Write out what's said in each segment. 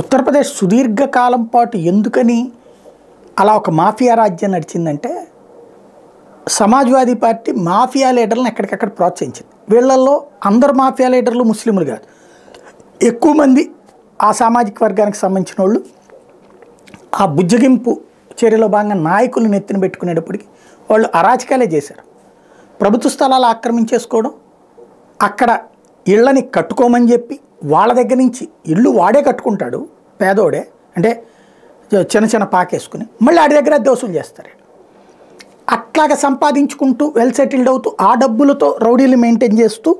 ఉత్తరప్రదేశ్ సుదీర్ఘకాలం పాటు ఎందుకని అలా ఒక మాఫియా రాజ్యం నడిచిందంటే సమాజ్వాదీ పార్టీ మాఫియా లీడర్లను ఎక్కడికక్కడ ప్రోత్సహించింది. వీళ్ళల్లో అందరు మాఫియా లీడర్లు ముస్లింలు కాదు, ఎక్కువ మంది ఆ సామాజిక వర్గానికి సంబంధించిన వాళ్ళు ఆ బుజ్జగింపు చర్యలో భాగంగా నాయకులు నెత్తిన పెట్టుకునేటప్పటికి వాళ్ళు అరాచకాలే చేశారు. ప్రభుత్వ స్థలాలు ఆక్రమించేసుకోవడం, అక్కడ ఇళ్ళని కట్టుకోమని చెప్పి వాళ్ళ దగ్గర నుంచి ఇల్లు వాడే కట్టుకుంటాడు పేదోడే, అంటే చిన్న చిన్న పాకేసుకుని మళ్ళీ ఆడి దగ్గర అద్దె వసూలు చేస్తారు. అట్లాగా సంపాదించుకుంటూ వెల్ సెటిల్డ్ అవుతూ ఆ డబ్బులతో రౌడీలు మెయింటైన్ చేస్తూ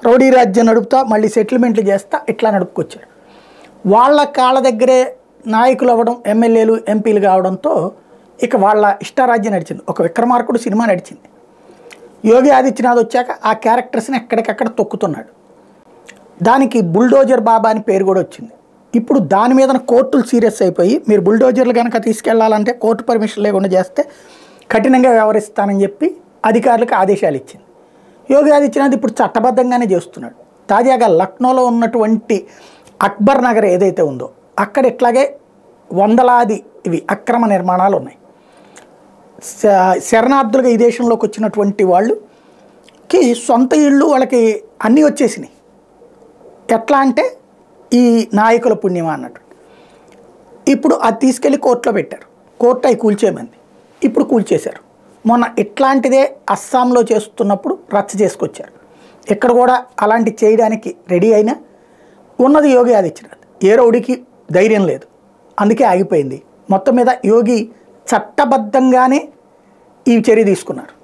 రౌడీ రాజ్యం నడుపుతా మళ్ళీ సెటిల్మెంట్లు చేస్తా ఇట్లా నడుపుకొచ్చారు. వాళ్ళ కాళ్ళ దగ్గరే నాయకులు అవ్వడం, ఎమ్మెల్యేలు ఎంపీలు కావడంతో ఇక వాళ్ళ ఇష్టారాజ్యం నడిచింది. ఒక విక్రమార్కుడు సినిమా నడిచింది. యోగి ఆదిత్యనాథ్ వచ్చాక ఆ క్యారెక్టర్స్ని ఎక్కడికక్కడ తొక్కుతున్నాడు. దానికి బుల్డోజర్ బాబా అని పేరు కూడా వచ్చింది. ఇప్పుడు దాని మీద కోర్టులు సీరియస్ అయిపోయి మీరు బుల్డోజర్లు కనుక తీసుకెళ్లాలంటే కోర్టు పర్మిషన్ లేకుండా చేస్తే కఠినంగా వ్యవహరిస్తానని చెప్పి అధికారులకు ఆదేశాలు ఇచ్చింది. యోగి ఆదిత్యనాథ్ ఇప్పుడు చట్టబద్ధంగానే చేస్తున్నాడు. తాజాగా లక్నోలో ఉన్నటువంటి అక్బర్ నగర్ ఏదైతే ఉందో అక్కడ ఇట్లాగే వందలాది ఇవి అక్రమ నిర్మాణాలు ఉన్నాయి. శరణార్థులుగా ఈ దేశంలోకి వచ్చినటువంటి వాళ్ళకి సొంత ఇళ్ళు వాళ్ళకి అన్నీ వచ్చేసినాయి. ఎట్లా అంటే ఈ నాయకుల పుణ్యమా అన్నట్టు. ఇప్పుడు అది తీసుకెళ్ళి కోర్టులో పెట్టారు. కోర్టు అవి కూల్చేమంది. ఇప్పుడు కూల్చేశారు. మొన్న ఇట్లాంటిదే అస్సాంలో చేస్తున్నప్పుడు రచ్చ చేసుకొచ్చారు. ఇక్కడ కూడా అలాంటి చేయడానికి రెడీ అయినా ఉన్నది యోగి ఆదిత్యనాథ్. ఏ రౌడీకి ధైర్యం లేదు, అందుకే ఆగిపోయింది. మొత్తం మీద యోగి చట్టబద్ధంగానే ఈ చర్య తీసుకున్నారు.